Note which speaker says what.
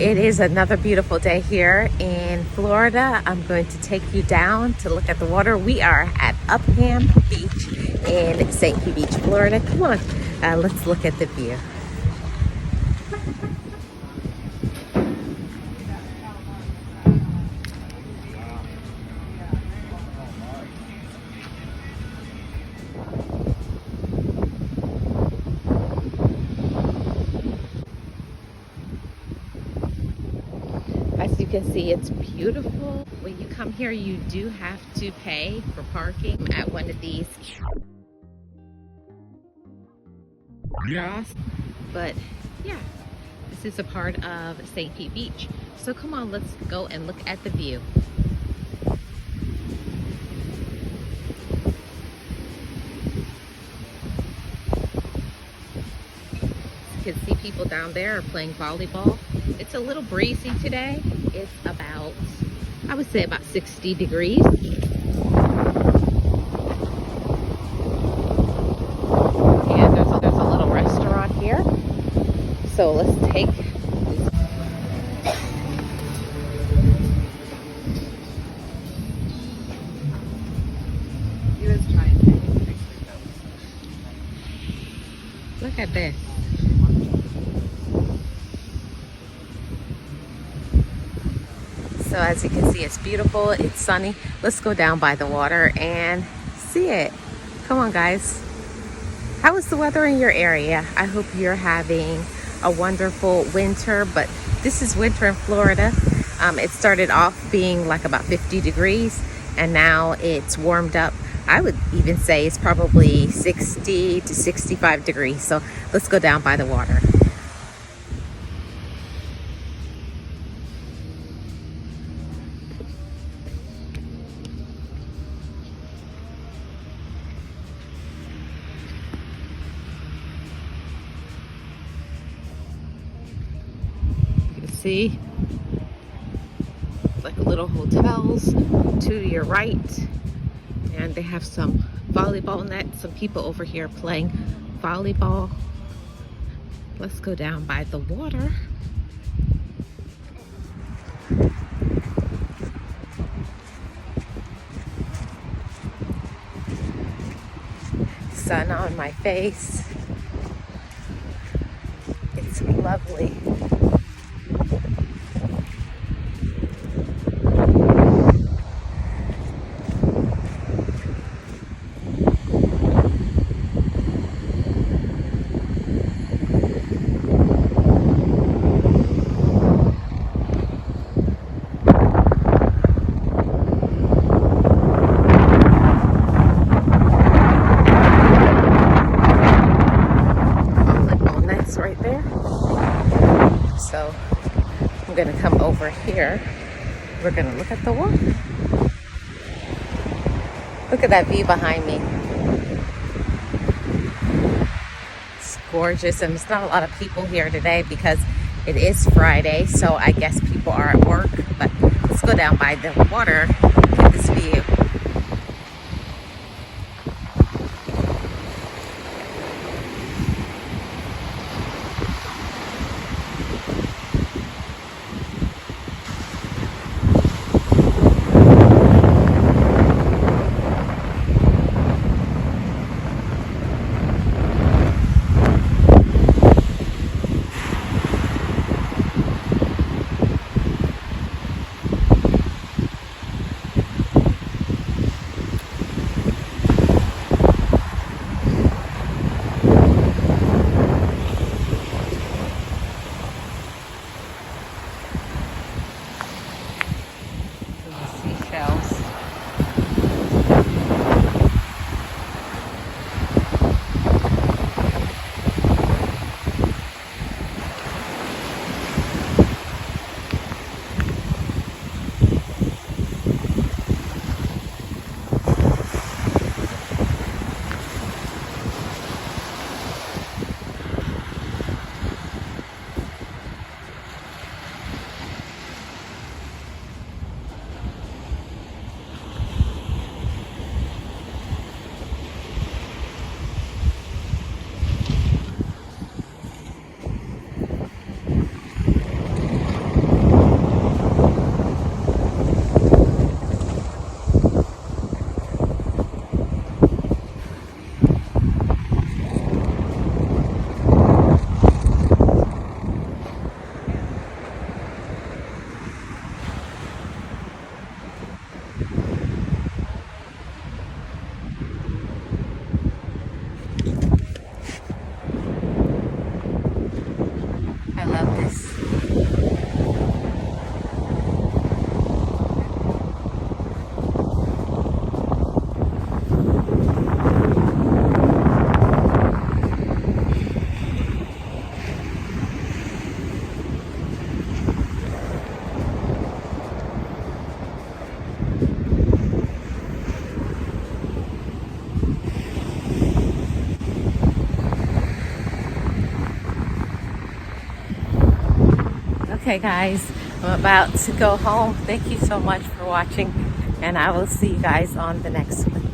Speaker 1: It is another beautiful day here in Florida. I'm going to take you down to look at the water. We are at Upham Beach in St. Pete Beach, Florida. Come on, let's look at the view. As you can see, it's beautiful. When you come here, you do have to pay for parking at one of these kiosks. But yeah, this is a part of St. Pete Beach. So come on, let's go and look at the view. You can see people down there are playing volleyball. It's a little breezy today. It's about, I would say about 60 degrees. And there's a little restaurant here. So let's take look at this. So as you can see, it's beautiful, it's sunny. Let's go down by the water and see it. Come on, guys. How is the weather in your area? I hope you're having a wonderful winter, but this is winter in Florida. It started off being like about 50 degrees and now it's warmed up. I would even say it's probably 60 to 65 degrees. So let's go down by the water. See, like little hotels to your right, and they have some volleyball nets, some people over here playing volleyball. Let's go down by the water. Sun on my face. It's lovely. Right there. So I'm gonna come over here. We're gonna look at the water. Look at that view behind me. It's gorgeous, and there's not a lot of people here today because it is Friday, so I guess people are at work. But let's go down by the water, get this view. Okay, guys, I'm about to go home. Thank you so much for watching, and I will see you guys on the next one.